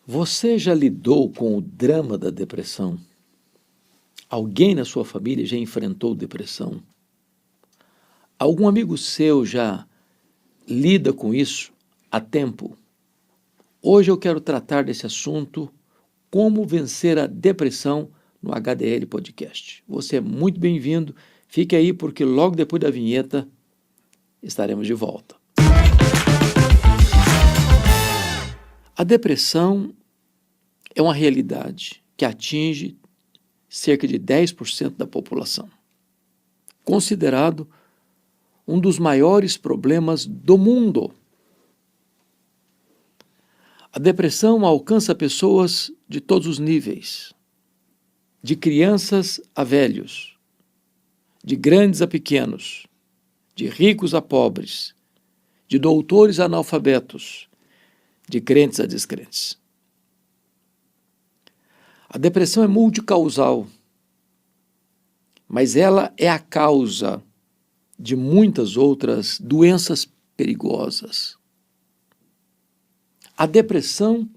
Você já lidou com o drama da depressão? Alguém na sua família já enfrentou depressão? Algum amigo seu já lida com isso há tempo? Hoje eu quero tratar desse assunto, como vencer a depressão, no HDL Podcast. Você é muito bem-vindo, fique aí porque logo depois da vinheta estaremos de volta. A depressão é uma realidade que atinge cerca de 10% da população, considerado um dos maiores problemas do mundo. A depressão alcança pessoas de todos os níveis, de crianças a velhos, de grandes a pequenos, de ricos a pobres, de doutores a analfabetos, de crentes a descrentes. A depressão é multicausal, mas ela é a causa de muitas outras doenças perigosas. A depressão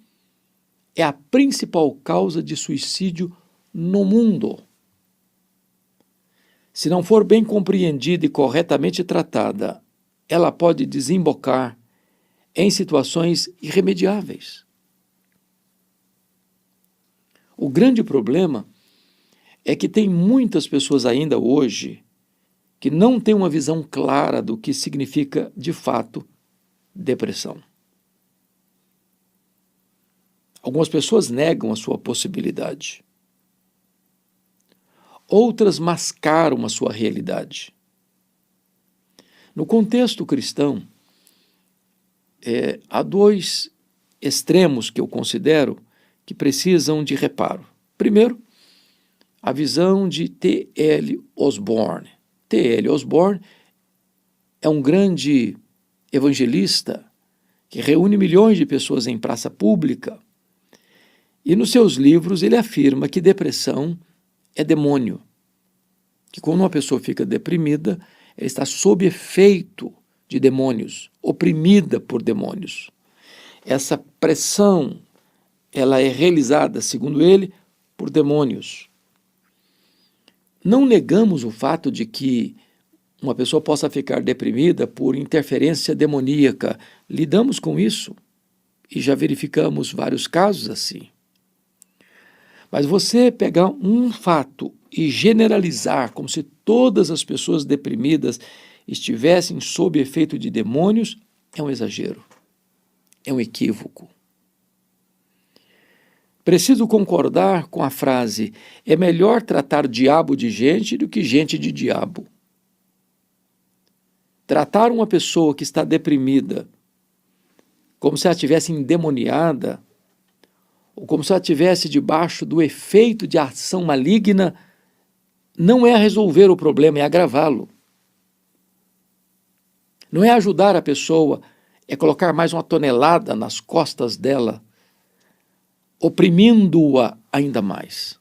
é a principal causa de suicídio no mundo. Se não for bem compreendida e corretamente tratada, ela pode desembocar em situações irremediáveis. O grande problema é que tem muitas pessoas ainda hoje que não têm uma visão clara do que significa, de fato, depressão. Algumas pessoas negam a sua possibilidade. Outras mascaram a sua realidade. No contexto cristão, há dois extremos que eu considero que precisam de reparo. Primeiro, a visão de T.L. Osborne. T.L. Osborne é um grande evangelista que reúne milhões de pessoas em praça pública e nos seus livros ele afirma que depressão é demônio, que quando uma pessoa fica deprimida, ela está sob efeito de demônios, oprimida por demônios. Essa pressão, ela é realizada, segundo ele, por demônios. Não negamos o fato de que uma pessoa possa ficar deprimida por interferência demoníaca. Lidamos com isso e já verificamos vários casos assim. Mas você pegar um fato e generalizar como se todas as pessoas deprimidas estivessem sob efeito de demônios é um exagero, é um equívoco. Preciso concordar com a frase: é melhor tratar diabo de gente do que gente de diabo. Tratar uma pessoa que está deprimida como se ela estivesse endemoniada, ou como se ela estivesse debaixo do efeito de ação maligna, não é resolver o problema, é agravá-lo. Não é ajudar a pessoa, é colocar mais uma tonelada nas costas dela, oprimindo-a ainda mais.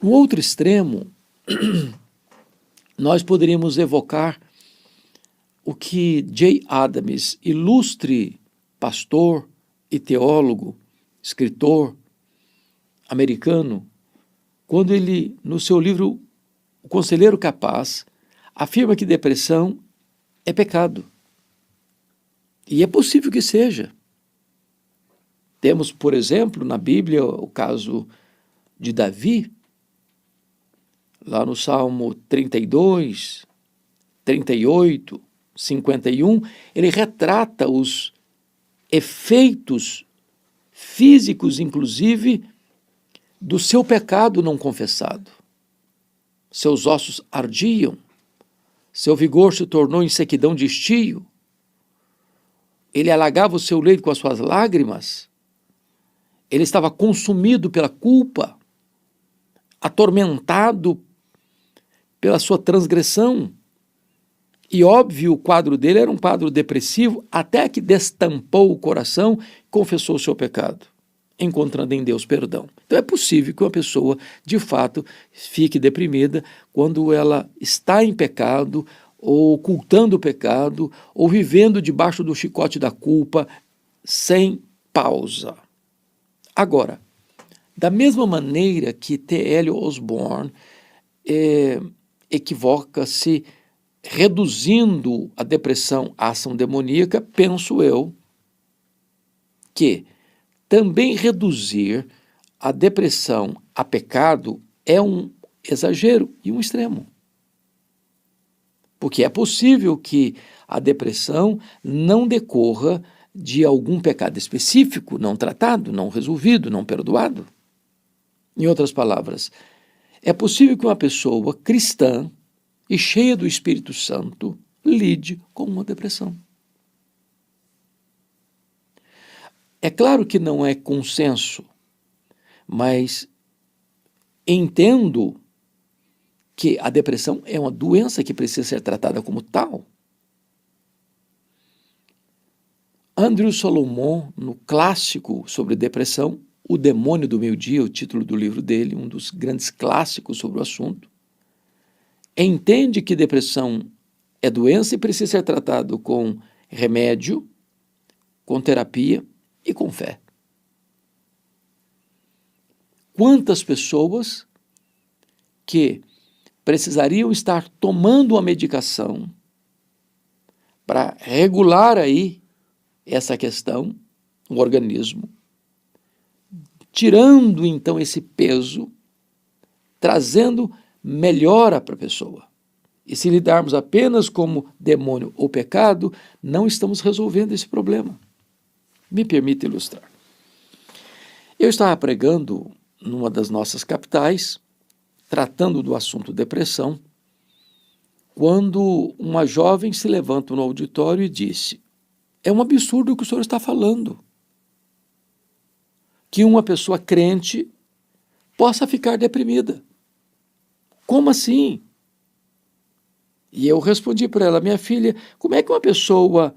No outro extremo, nós poderíamos evocar o que Jay Adams, ilustre pastor e teólogo, escritor americano, quando ele, no seu livro O Conselheiro Capaz, afirma que depressão é pecado. E é possível que seja. Temos, por exemplo, na Bíblia, o caso de Davi, lá no Salmo 32, 38, 51, ele retrata os efeitos físicos, inclusive, do seu pecado não confessado. Seus ossos ardiam, seu vigor se tornou em sequidão de estio, ele alagava o seu leito com as suas lágrimas, ele estava consumido pela culpa, atormentado pela sua transgressão. E óbvio, o quadro dele era um quadro depressivo, até que destampou o coração e confessou o seu pecado, encontrando em Deus perdão. Então é possível que uma pessoa, de fato, fique deprimida quando ela está em pecado, ou ocultando o pecado, ou vivendo debaixo do chicote da culpa, sem pausa. Agora, da mesma maneira que T.L. Osborne equivoca-se reduzindo a depressão à ação demoníaca, penso eu que também reduzir a depressão a pecado é um exagero e um extremo. Porque é possível que a depressão não decorra de algum pecado específico, não tratado, não resolvido, não perdoado. Em outras palavras, é possível que uma pessoa cristã e cheia do Espírito Santo lide com uma depressão. É claro que não é consenso, mas entendo que a depressão é uma doença que precisa ser tratada como tal. Andrew Solomon, no clássico sobre depressão, O Demônio do Meio-Dia, o título do livro dele, um dos grandes clássicos sobre o assunto, entende que depressão é doença e precisa ser tratado com remédio, com terapia e com fé. Quantas pessoas que precisariam estar tomando uma medicação para regular aí essa questão no organismo, tirando então esse peso, trazendo melhora para a pessoa. E se lidarmos apenas como demônio ou pecado, não estamos resolvendo esse problema. Me permita ilustrar. Eu estava pregando numa das nossas capitais, tratando do assunto depressão, quando uma jovem se levanta no auditório e disse: é um absurdo o que o senhor está falando, que uma pessoa crente possa ficar deprimida. Como assim? E eu respondi para ela: minha filha, como é que uma pessoa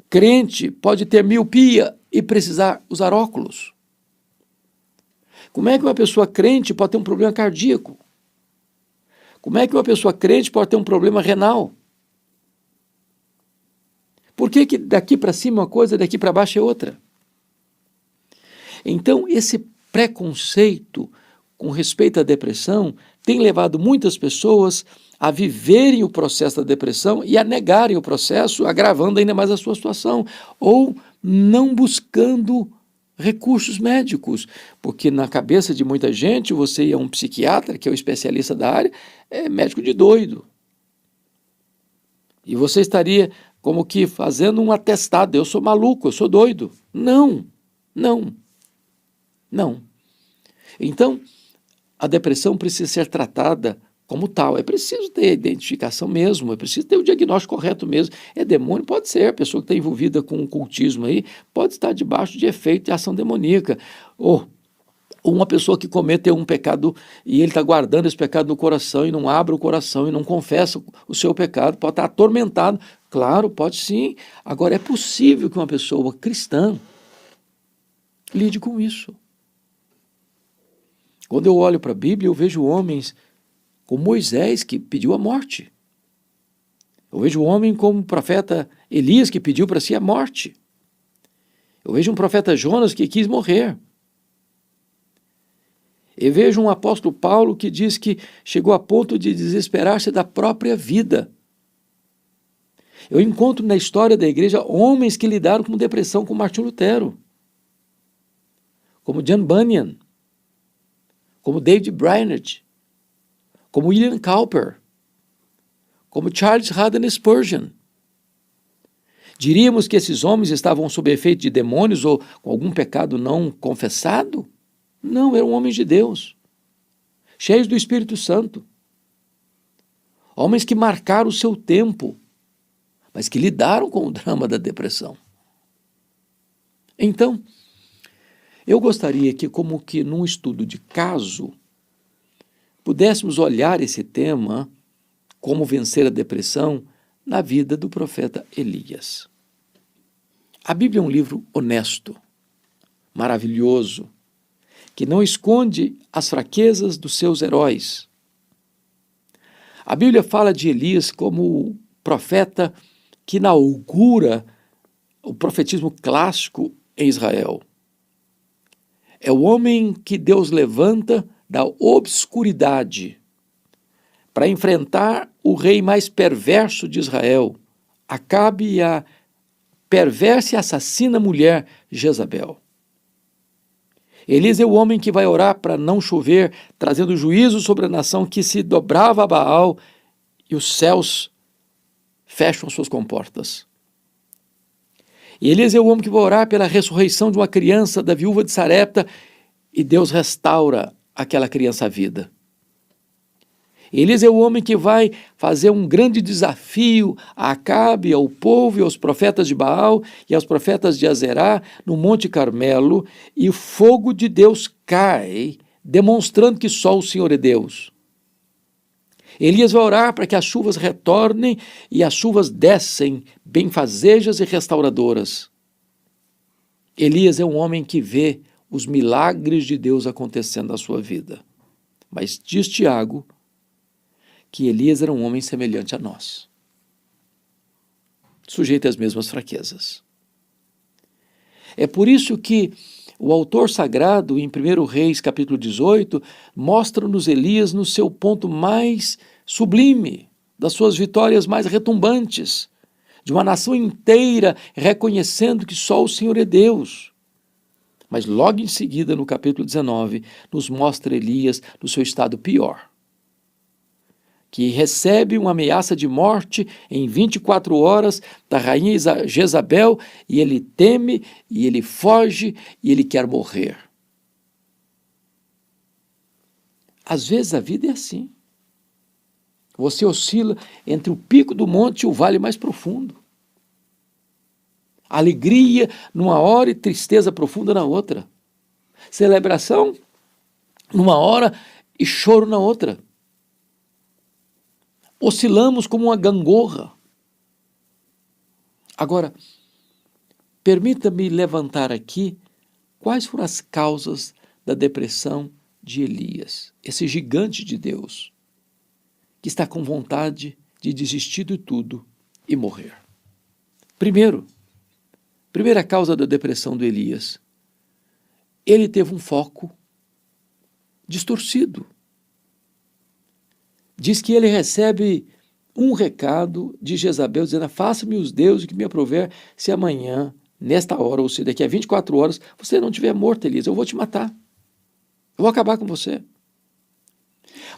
crente pode ter miopia e precisar usar óculos? Como é que uma pessoa crente pode ter um problema cardíaco? Como é que uma pessoa crente pode ter um problema renal? Por que daqui para cima é uma coisa, daqui para baixo é outra? Então, esse preconceito com respeito à depressão tem levado muitas pessoas a viverem o processo da depressão e a negarem o processo, agravando ainda mais a sua situação, ou não buscando recursos médicos, porque na cabeça de muita gente, você ir a um psiquiatra, que é o especialista da área, é médico de doido. E você estaria como que fazendo um atestado: eu sou maluco, eu sou doido. Não, não, não. Então, a depressão precisa ser tratada como tal. É preciso ter identificação mesmo, é preciso ter o diagnóstico correto mesmo. É demônio? Pode ser. A pessoa que está envolvida com o cultismo aí pode estar debaixo de efeito de ação demoníaca. Ou uma pessoa que cometeu um pecado e ele está guardando esse pecado no coração e não abre o coração e não confessa o seu pecado, pode estar atormentado. Claro, pode sim. Agora, é possível que uma pessoa cristã lide com isso. Quando eu olho para a Bíblia, eu vejo homens como Moisés, que pediu a morte. Eu vejo um homem como o profeta Elias, que pediu para si a morte. Eu vejo um profeta Jonas que quis morrer. Eu vejo um apóstolo Paulo que diz que chegou a ponto de desesperar-se da própria vida. Eu encontro na história da igreja homens que lidaram com depressão, como Martinho Lutero, como John Bunyan, como David Brainerd, como William Cowper, como Charles Haddon Spurgeon. Diríamos que esses homens estavam sob efeito de demônios ou com algum pecado não confessado? Não, eram homens de Deus, cheios do Espírito Santo. Homens que marcaram o seu tempo, mas que lidaram com o drama da depressão. Então, eu gostaria que, como que num estudo de caso, pudéssemos olhar esse tema, como vencer a depressão, na vida do profeta Elias. A Bíblia é um livro honesto, maravilhoso, que não esconde as fraquezas dos seus heróis. A Bíblia fala de Elias como o profeta que inaugura o profetismo clássico em Israel. É o homem que Deus levanta da obscuridade para enfrentar o rei mais perverso de Israel, Acabe, e a perversa e assassina mulher Jezabel. Elias é o homem que vai orar para não chover, trazendo juízo sobre a nação que se dobrava a Baal e os céus fecham suas comportas. E Elias é o homem que vai orar pela ressurreição de uma criança da viúva de Sarepta e Deus restaura aquela criança à vida. Elias é o homem que vai fazer um grande desafio a Acabe, ao povo e aos profetas de Baal e aos profetas de Azerá no Monte Carmelo, e o fogo de Deus cai, demonstrando que só o Senhor é Deus. Elias vai orar para que as chuvas retornem e as chuvas descem, benfazejas e restauradoras. Elias é um homem que vê os milagres de Deus acontecendo na sua vida. Mas diz Tiago que Elias era um homem semelhante a nós, sujeito às mesmas fraquezas. É por isso que o autor sagrado, em 1 Reis, capítulo 18, mostra-nos Elias no seu ponto mais sublime, das suas vitórias mais retumbantes, de uma nação inteira reconhecendo que só o Senhor é Deus. Mas logo em seguida, no capítulo 19, nos mostra Elias no seu estado pior, que recebe uma ameaça de morte em 24 horas da rainha Jezabel, e ele teme, e ele foge, e ele quer morrer. Às vezes a vida é assim. Você oscila entre o pico do monte e o vale mais profundo. Alegria numa hora e tristeza profunda na outra. Celebração numa hora e choro na outra. Oscilamos como uma gangorra. Agora, permita-me levantar aqui quais foram as causas da depressão de Elias, esse gigante de Deus, que está com vontade de desistir de tudo e morrer. Primeira causa da depressão do Elias, ele teve um foco distorcido. Diz que ele recebe um recado de Jezabel dizendo: faça-me os deuses que me aprover, se amanhã, nesta hora, ou se daqui a 24 horas, você não estiver morto, Elias, eu vou te matar. Eu vou acabar com você.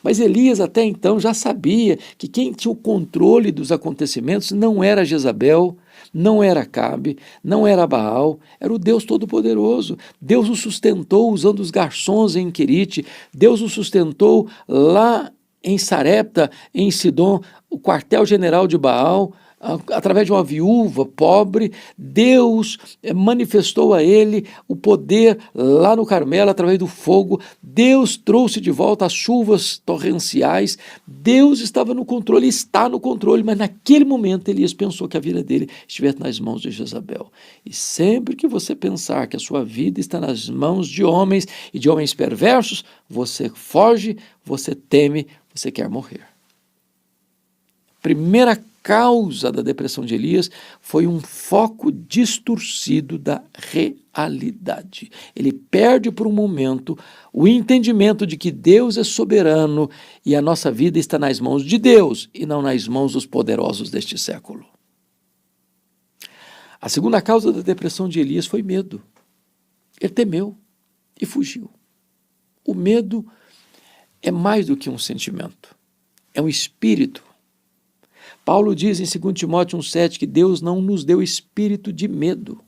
Mas Elias até então já sabia que quem tinha o controle dos acontecimentos não era Jezabel, não era Acabe, não era Baal, era o Deus Todo-Poderoso. Deus o sustentou usando os garçons em Querite, Deus o sustentou lá em Sarepta, em Sidom, o quartel-general de Baal, através de uma viúva pobre. Deus manifestou a ele o poder lá no Carmelo, através do fogo. Deus trouxe de volta as chuvas torrenciais. Deus estava no controle, está no controle, mas naquele momento Elias pensou que a vida dele estivesse nas mãos de Jezabel. E sempre que você pensar que a sua vida está nas mãos de homens e de homens perversos, você foge, você teme, você quer morrer. Primeira causa da depressão de Elias foi um foco distorcido da realidade. Ele perde por um momento o entendimento de que Deus é soberano e a nossa vida está nas mãos de Deus e não nas mãos dos poderosos deste século. A segunda causa da depressão de Elias foi medo. Ele temeu e fugiu. O medo é mais do que um sentimento, é um espírito. Paulo diz em 2 Timóteo 1,7 que Deus não nos deu espírito de medo.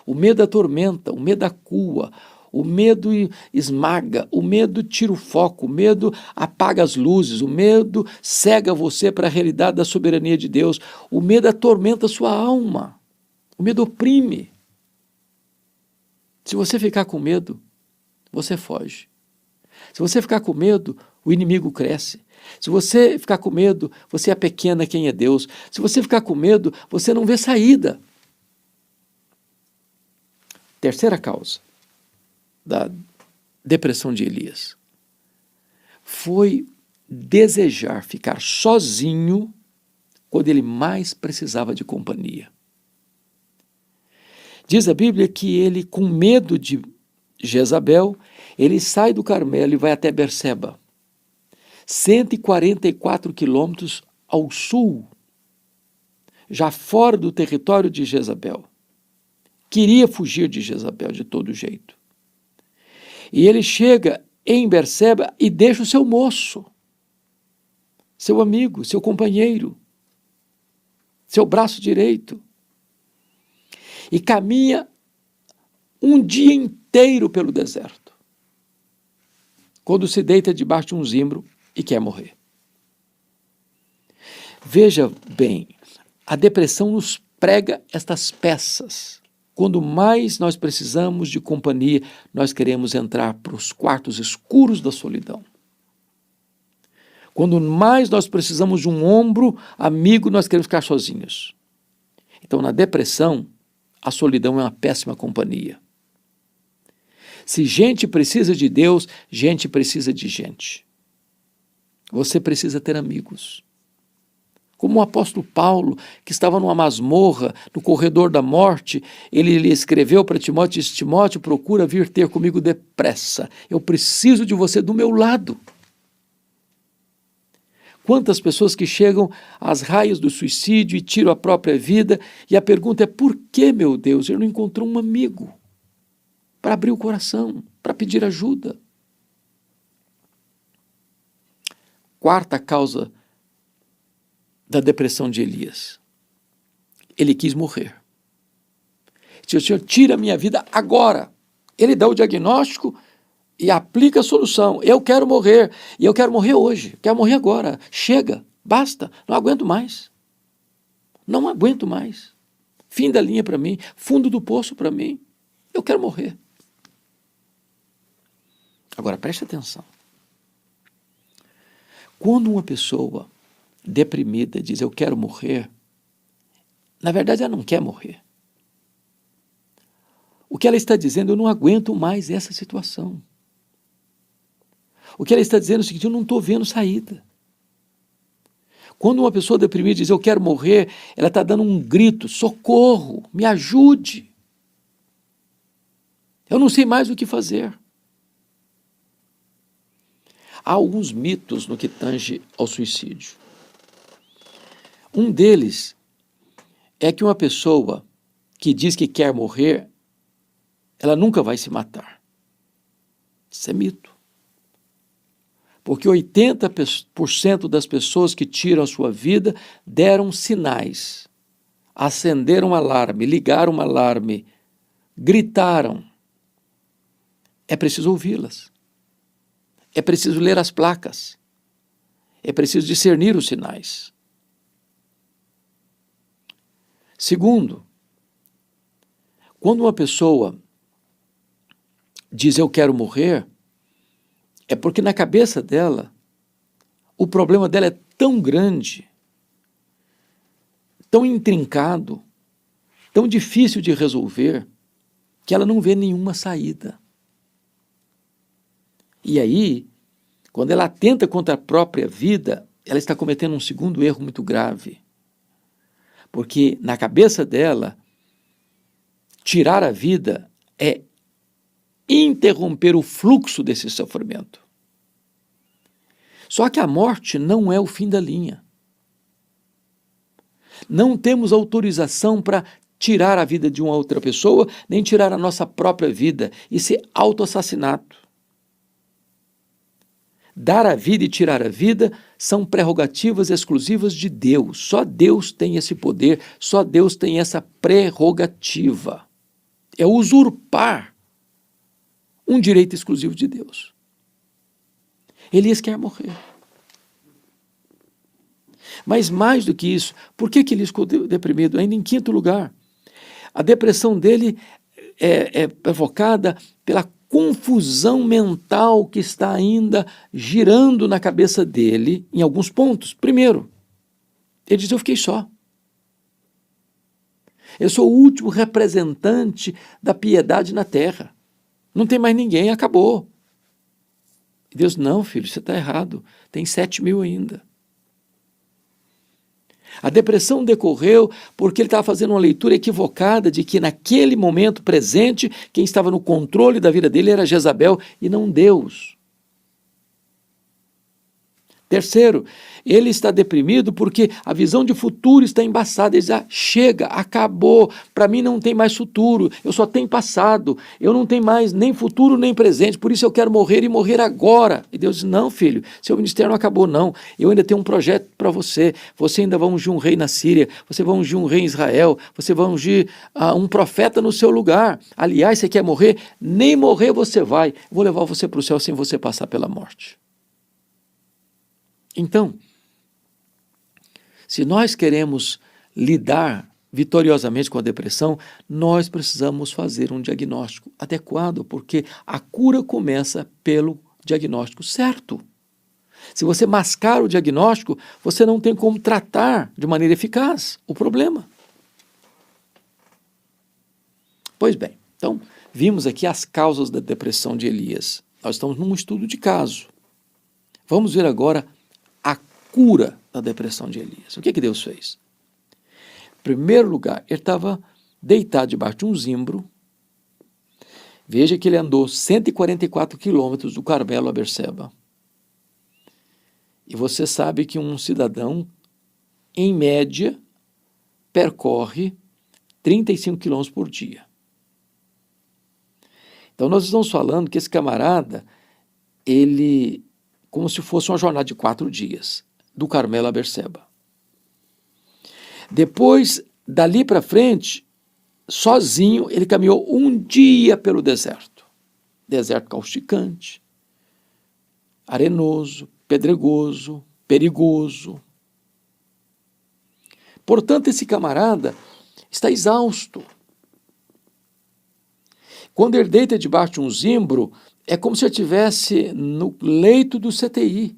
O medo atormenta, o medo acua, o medo esmaga, o medo tira o foco, o medo apaga as luzes, o medo cega você para a realidade da soberania de Deus, o medo atormenta a sua alma, o medo oprime. Se você ficar com medo, você foge. Se você ficar com medo, o inimigo cresce. Se você ficar com medo, você é pequena quem é Deus. Se você ficar com medo, você não vê saída. Terceira causa da depressão de Elias foi desejar ficar sozinho quando ele mais precisava de companhia. Diz a Bíblia que ele, com medo de Jezabel, ele sai do Carmelo e vai até Berseba, 144 quilômetros ao sul, já fora do território de Jezabel. Queria fugir de Jezabel de todo jeito. E ele chega em Berseba e deixa o seu moço, seu amigo, seu companheiro, seu braço direito, e caminha um dia inteiro pelo deserto, quando se deita debaixo de um zimbro e quer morrer. Veja bem, a depressão nos prega estas peças. Quando mais nós precisamos de companhia, nós queremos entrar para os quartos escuros da solidão. Quando mais nós precisamos de um ombro amigo, nós queremos ficar sozinhos. Então, na depressão, a solidão é uma péssima companhia. Se gente precisa de Deus, gente precisa de gente. Você precisa ter amigos. Como o apóstolo Paulo, que estava numa masmorra, no corredor da morte, ele lhe escreveu para Timóteo, disse: Timóteo, procura vir ter comigo depressa. Eu preciso de você do meu lado. Quantas pessoas que chegam às raias do suicídio e tiram a própria vida, e a pergunta é: por que, meu Deus, ele não encontrou um amigo para abrir o coração, para pedir ajuda? Quarta causa da depressão de Elias: ele quis morrer. O Senhor, tira a minha vida agora. Ele dá o diagnóstico e aplica a solução. Eu quero morrer, e eu quero morrer hoje, quero morrer agora. Chega, basta, não aguento mais. Não aguento mais. Fim da linha para mim, fundo do poço para mim. Eu quero morrer. Agora, preste atenção. Quando uma pessoa deprimida diz: eu quero morrer, na verdade ela não quer morrer. O que ela está dizendo: eu não aguento mais essa situação. O que ela está dizendo é o seguinte: eu não estou vendo saída. Quando uma pessoa deprimida diz: eu quero morrer, ela está dando um grito: socorro, me ajude. Eu não sei mais o que fazer. Há alguns mitos no que tange ao suicídio. Um deles é que uma pessoa que diz que quer morrer, ela nunca vai se matar. Isso é mito. Porque 80% das pessoas que tiram a sua vida deram sinais, acenderam um alarme, ligaram um alarme, gritaram. É preciso ouvi-las. É preciso ler as placas. É preciso discernir os sinais. Segundo, quando uma pessoa diz: eu quero morrer, é porque na cabeça dela, o problema dela é tão grande, tão intrincado, tão difícil de resolver, que ela não vê nenhuma saída. E aí, quando ela atenta contra a própria vida, ela está cometendo um segundo erro muito grave. Porque na cabeça dela, tirar a vida é interromper o fluxo desse sofrimento. Só que a morte não é o fim da linha. Não temos autorização para tirar a vida de uma outra pessoa, nem tirar a nossa própria vida. Isso é autoassassinato. Dar a vida e tirar a vida são prerrogativas exclusivas de Deus. Só Deus tem esse poder, só Deus tem essa prerrogativa. É usurpar um direito exclusivo de Deus. Elias quer morrer. Mas mais do que isso, por que Elias ficou deprimido? Ainda em quinto lugar, a depressão dele é provocada pela confusão mental que está ainda girando na cabeça dele em alguns pontos. Primeiro, ele diz: eu fiquei só. Eu sou o último representante da piedade na terra. Não tem mais ninguém, acabou. E Deus: não, filho, você está errado. Tem 7.000 ainda. A depressão decorreu porque ele estava fazendo uma leitura equivocada de que naquele momento presente, quem estava no controle da vida dele era Jezabel e não Deus. Terceiro, ele está deprimido porque a visão de futuro está embaçada. Ele diz, chega, acabou, para mim não tem mais futuro, eu só tenho passado, eu não tenho mais nem futuro nem presente, por isso eu quero morrer e morrer agora. E Deus diz, não filho, seu ministério não acabou não, eu ainda tenho um projeto para você, você ainda vai ungir um rei na Síria, você vai ungir um rei em Israel, você vai ungir um profeta no seu lugar. Aliás, você quer morrer? Nem morrer você vai, vou levar você para o céu sem você passar pela morte. Então, se nós queremos lidar vitoriosamente com a depressão, nós precisamos fazer um diagnóstico adequado, porque a cura começa pelo diagnóstico certo. Se você mascar o diagnóstico, você não tem como tratar de maneira eficaz o problema. Pois bem, então, vimos aqui as causas da depressão de Elias. Nós estamos num estudo de caso. Vamos ver agora a cura da depressão de Elias. O que Deus fez? Em primeiro lugar, ele estava deitado debaixo de um zimbro. Veja que ele andou 144 quilômetros do Carmelo a Berseba. E você sabe que um cidadão, em média, percorre 35 quilômetros por dia. Então nós estamos falando que esse camarada, ele, como se fosse uma jornada de 4 dias, do Carmelo a Berseba. Depois, dali para frente, sozinho, ele caminhou um dia pelo deserto. Deserto causticante, arenoso, pedregoso, perigoso. Portanto, esse camarada está exausto. Quando ele deita debaixo de um zimbro, é como se ele estivesse no leito do CTI,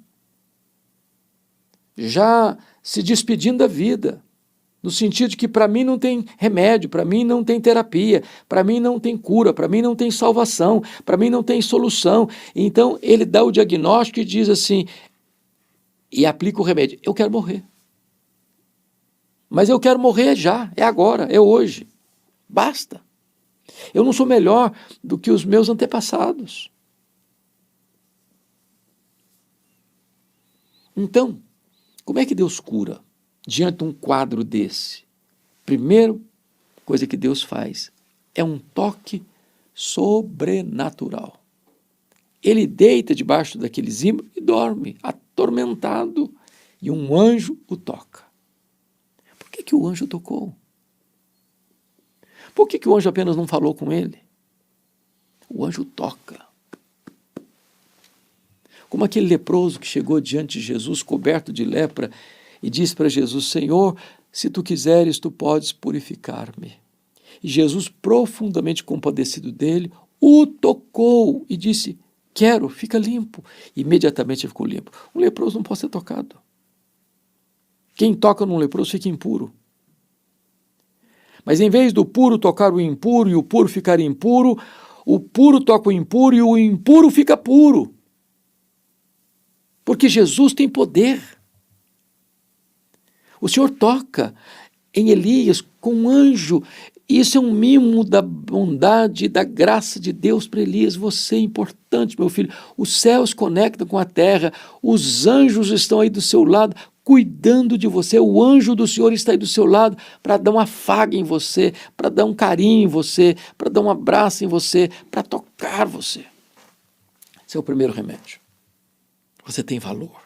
já se despedindo da vida, no sentido de que para mim não tem remédio, para mim não tem terapia, para mim não tem cura, para mim não tem salvação, para mim não tem solução. Então ele dá o diagnóstico e diz assim, e aplica o remédio, eu quero morrer. Mas eu quero morrer já, é agora, é hoje, basta. Eu não sou melhor do que os meus antepassados. Então, como é que Deus cura diante de um quadro desse? Primeira coisa que Deus faz é um toque sobrenatural. Ele deita debaixo daquele zimbro e dorme, atormentado, e um anjo o toca. Por que o anjo tocou? Por que o anjo apenas não falou com ele? O anjo toca. Como aquele leproso que chegou diante de Jesus, coberto de lepra, e disse para Jesus, Senhor, se tu quiseres, tu podes purificar-me. E Jesus, profundamente compadecido dele, o tocou e disse, quero, fica limpo. Imediatamente ele ficou limpo. Um leproso não pode ser tocado. Quem toca num leproso fica impuro. Mas em vez do puro tocar o impuro e o puro ficar impuro, o puro toca o impuro e o impuro fica puro. Porque Jesus tem poder. O Senhor toca em Elias com um anjo. Isso é um mimo da bondade e da graça de Deus para Elias. Você é importante, meu filho. Os céus conectam com a terra. Os anjos estão aí do seu lado, cuidando de você. O anjo do Senhor está aí do seu lado para dar uma afago em você, para dar um carinho em você, para dar um abraço em você, para tocar você. Esse é o primeiro remédio. Você tem valor.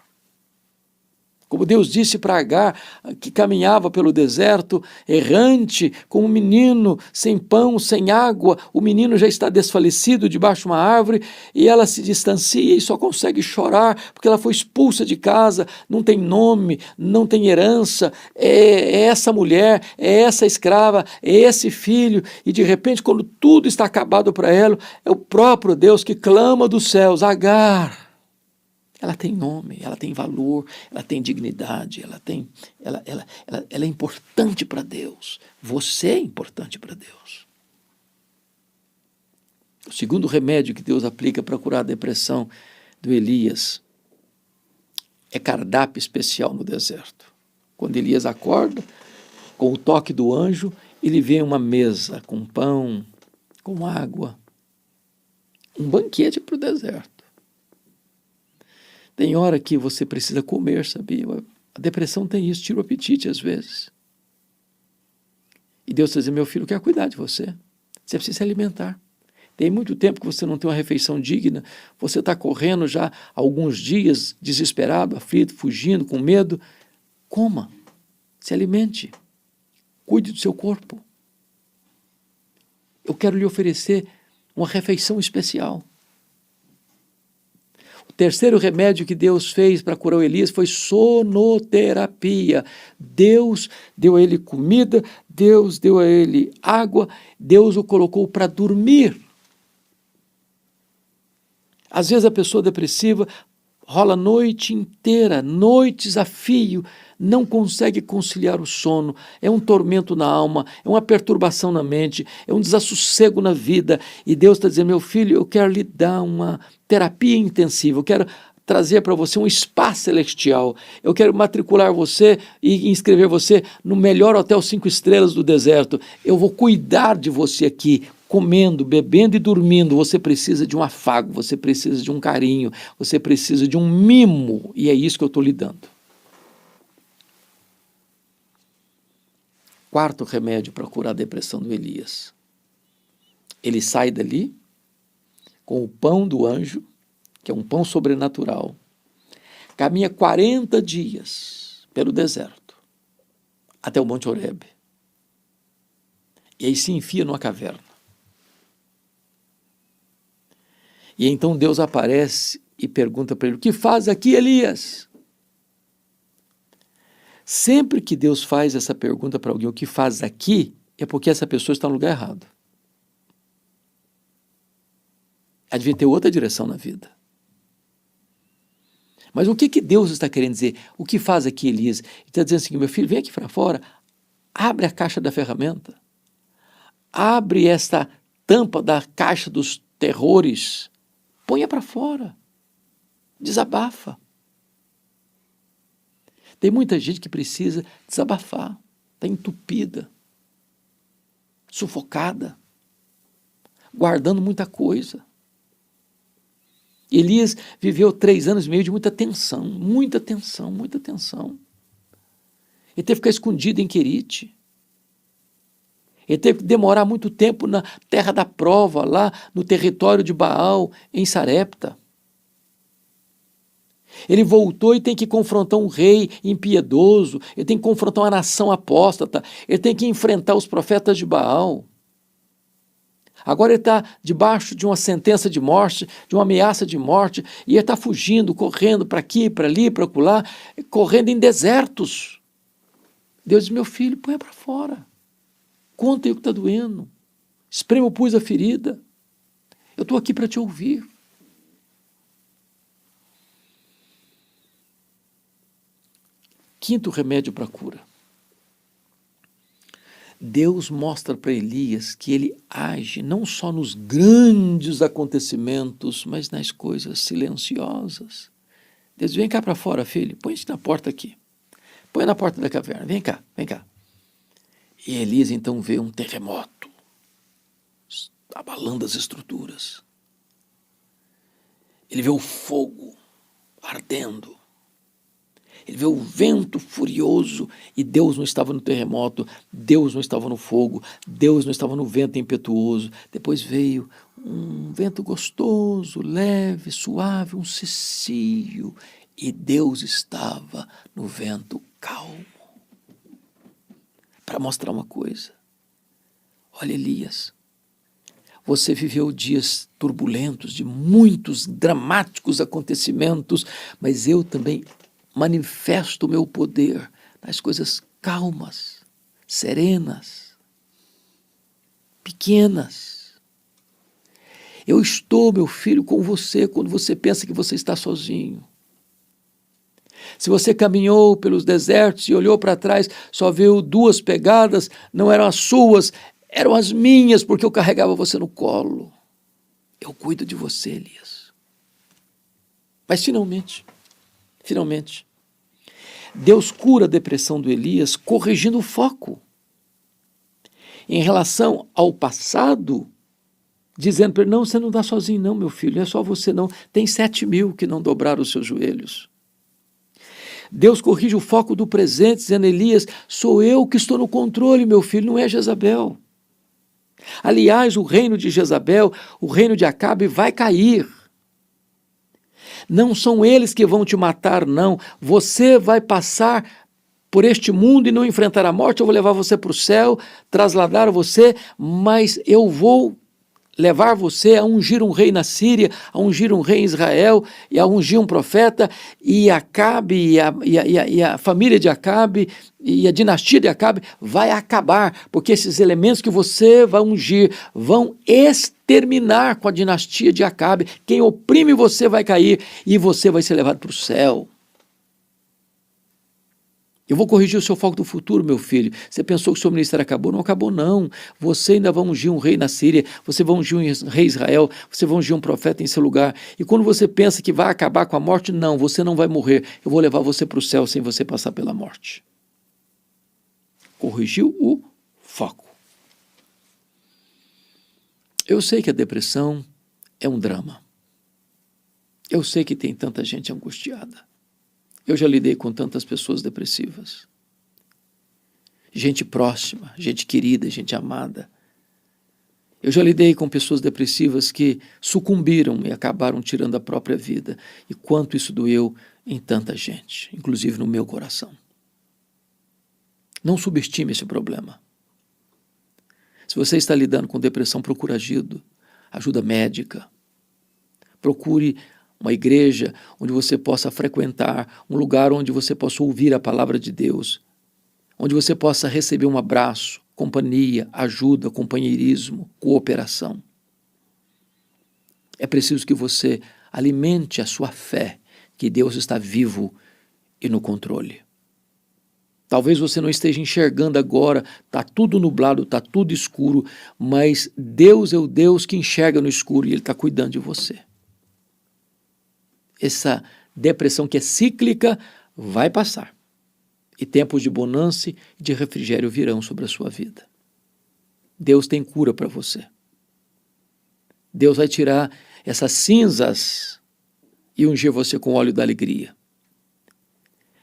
Como Deus disse para Agar, que caminhava pelo deserto, errante, como um menino, sem pão, sem água, o menino já está desfalecido debaixo de uma árvore, e ela se distancia e só consegue chorar, porque ela foi expulsa de casa, não tem nome, não tem herança, é essa mulher, é essa escrava, é esse filho, e de repente, quando tudo está acabado para ela, é o próprio Deus que clama dos céus, Agar. Ela tem nome, ela tem valor, ela tem dignidade, ela é importante para Deus. Você é importante para Deus. O segundo remédio que Deus aplica para curar a depressão do Elias é cardápio especial no deserto. Quando Elias acorda, com o toque do anjo, ele vê uma mesa com pão, com água, um banquete para o deserto. Tem hora que você precisa comer, sabia? A depressão tem isso, tira o apetite às vezes. E Deus está dizendo, meu filho, quer cuidar de você. Você precisa se alimentar. Tem muito tempo que você não tem uma refeição digna, você está correndo já há alguns dias, desesperado, aflito, fugindo, com medo. Coma, se alimente, cuide do seu corpo. Eu quero lhe oferecer uma refeição especial. O terceiro remédio que Deus fez para curar o Elias foi sonoterapia. Deus deu a ele comida, Deus deu a ele água, Deus o colocou para dormir. Às vezes a pessoa depressiva rola a noite inteira, noites a fio, não consegue conciliar o sono, é um tormento na alma, é uma perturbação na mente, é um desassossego na vida, e Deus está dizendo, meu filho, eu quero lhe dar uma terapia intensiva, eu quero trazer para você um spa celestial, eu quero matricular você e inscrever você no melhor hotel 5 estrelas do deserto, eu vou cuidar de você aqui, comendo, bebendo e dormindo. Você precisa de um afago, você precisa de um carinho, você precisa de um mimo, e é isso que eu estou lhe dando. Quarto remédio para curar a depressão do Elias. Ele sai dali com o pão do anjo, que é um pão sobrenatural, caminha 40 dias pelo deserto, até o Monte Horebe, e aí se enfia numa caverna. E então Deus aparece e pergunta para ele, o que faz aqui, Elias? Sempre que Deus faz essa pergunta para alguém, o que faz aqui, é porque essa pessoa está no lugar errado. Ela devia ter outra direção na vida. Mas o que Deus está querendo dizer? O que faz aqui, Elias? Ele está dizendo assim, meu filho, vem aqui para fora, abre a caixa da ferramenta, abre esta tampa da caixa dos terrores, ponha para fora, desabafa. Tem muita gente que precisa desabafar, está entupida, sufocada, guardando muita coisa. Elias viveu 3 anos e meio de muita tensão, muita tensão, muita tensão. Ele teve que ficar escondido em Querite. Ele teve que demorar muito tempo na terra da prova, lá no território de Baal, em Sarepta. Ele voltou e tem que confrontar um rei impiedoso, ele tem que confrontar uma nação apóstata, ele tem que enfrentar os profetas de Baal. Agora ele está debaixo de uma sentença de morte, de uma ameaça de morte, e ele está fugindo, correndo para aqui, para ali, para acolá, correndo em desertos. Deus diz, meu filho, põe para fora. Conta aí o que está doendo. Esprema o pus da ferida. Eu estou aqui para te ouvir. Quinto remédio para a cura. Deus mostra para Elias que ele age não só nos grandes acontecimentos, mas nas coisas silenciosas. Deus diz, vem cá para fora, filho, põe-se na porta aqui. Põe na porta da caverna, vem cá, vem cá. E Elias então vê um terremoto, abalando as estruturas. Ele vê o fogo ardendo. Ele vê o vento furioso e Deus não estava no terremoto, Deus não estava no fogo, Deus não estava no vento impetuoso. Depois veio um vento gostoso, leve, suave, um cicio, e Deus estava no vento calmo. Para mostrar uma coisa, olha Elias, você viveu dias turbulentos, de muitos dramáticos acontecimentos, mas eu também manifesto o meu poder nas coisas calmas, serenas, pequenas. Eu estou, meu filho, com você quando você pensa que você está sozinho. Se você caminhou pelos desertos e olhou para trás, só viu 2 pegadas, não eram as suas, eram as minhas, porque eu carregava você no colo. Eu cuido de você, Elias. Mas finalmente, Deus cura a depressão do Elias corrigindo o foco. Em relação ao passado, dizendo para ele, não, você não está sozinho não, meu filho, não é só você não, tem 7.000 que não dobraram os seus joelhos. Deus corrige o foco do presente, dizendo, Elias, sou eu que estou no controle, meu filho, não é Jezabel. Aliás, o reino de Jezabel, o reino de Acabe vai cair. Não são eles que vão te matar, não. Você vai passar por este mundo e não enfrentar a morte. Eu vou levar você para o céu, trasladar você, mas eu vou levar você a ungir um rei na Síria, a ungir um rei em Israel, e a ungir um profeta, e Acabe, e a família de Acabe, e a dinastia de Acabe vai acabar, porque esses elementos que você vai ungir vão exterminar com a dinastia de Acabe. Quem oprime você vai cair, e você vai ser levado para o céu. Eu vou corrigir o seu foco do futuro, meu filho. Você pensou que o seu ministério acabou? Não acabou, não. Você ainda vai ungir um rei na Síria, você vai ungir um rei Israel, você vai ungir um profeta em seu lugar. E quando você pensa que vai acabar com a morte, não, você não vai morrer. Eu vou levar você para o céu sem você passar pela morte. Corrigiu o foco. Eu sei que a depressão é um drama. Eu sei que tem tanta gente angustiada. Eu já lidei com tantas pessoas depressivas. Gente próxima, gente querida, gente amada. Eu já lidei com pessoas depressivas que sucumbiram e acabaram tirando a própria vida. E quanto isso doeu em tanta gente, inclusive no meu coração. Não subestime esse problema. Se você está lidando com depressão, procure ajuda médica. Procure uma igreja onde você possa frequentar, um lugar onde você possa ouvir a palavra de Deus, onde você possa receber um abraço, companhia, ajuda, companheirismo, cooperação. É preciso que você alimente a sua fé, que Deus está vivo e no controle. Talvez você não esteja enxergando agora, está tudo nublado, está tudo escuro, mas Deus é o Deus que enxerga no escuro e Ele está cuidando de você. Essa depressão que é cíclica vai passar. E tempos de bonança e de refrigério virão sobre a sua vida. Deus tem cura para você. Deus vai tirar essas cinzas e ungir você com óleo da alegria.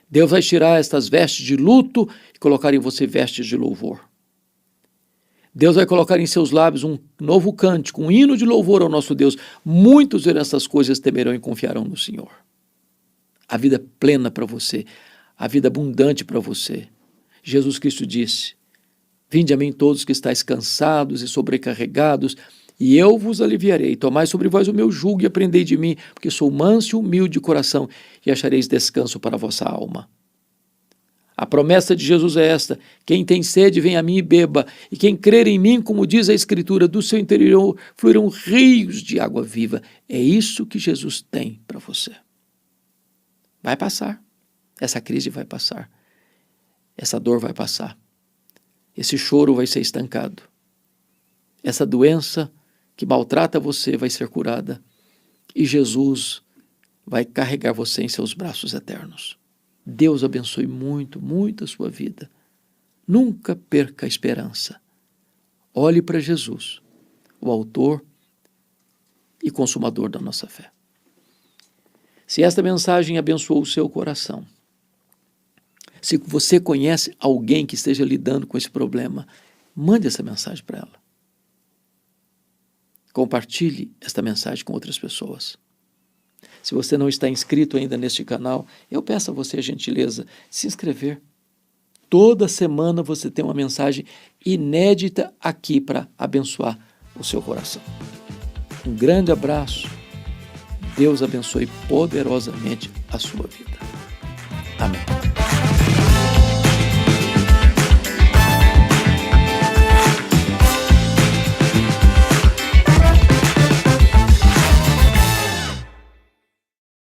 Deus vai tirar estas vestes de luto e colocar em você vestes de louvor. Deus vai colocar em seus lábios um novo cântico, um hino de louvor ao nosso Deus. Muitos verão essas coisas, temerão e confiarão no Senhor. A vida plena para você, a vida abundante para você. Jesus Cristo disse, vinde a mim todos que estáis cansados e sobrecarregados, e eu vos aliviarei. Tomai sobre vós o meu jugo e aprendei de mim, porque sou manso e humilde de coração, e achareis descanso para a vossa alma. A promessa de Jesus é esta, quem tem sede vem a mim e beba, e quem crer em mim, como diz a Escritura, do seu interior fluirão rios de água viva. É isso que Jesus tem para você. Vai passar, essa crise vai passar, essa dor vai passar, esse choro vai ser estancado, essa doença que maltrata você vai ser curada, e Jesus vai carregar você em seus braços eternos. Deus abençoe muito, muito a sua vida. Nunca perca a esperança. Olhe para Jesus, o autor e consumador da nossa fé. Se esta mensagem abençoou o seu coração, se você conhece alguém que esteja lidando com esse problema, mande essa mensagem para ela. Compartilhe esta mensagem com outras pessoas. Se você não está inscrito ainda neste canal, eu peço a você a gentileza de se inscrever. Toda semana você tem uma mensagem inédita aqui para abençoar o seu coração. Um grande abraço. Deus abençoe poderosamente a sua vida. Amém.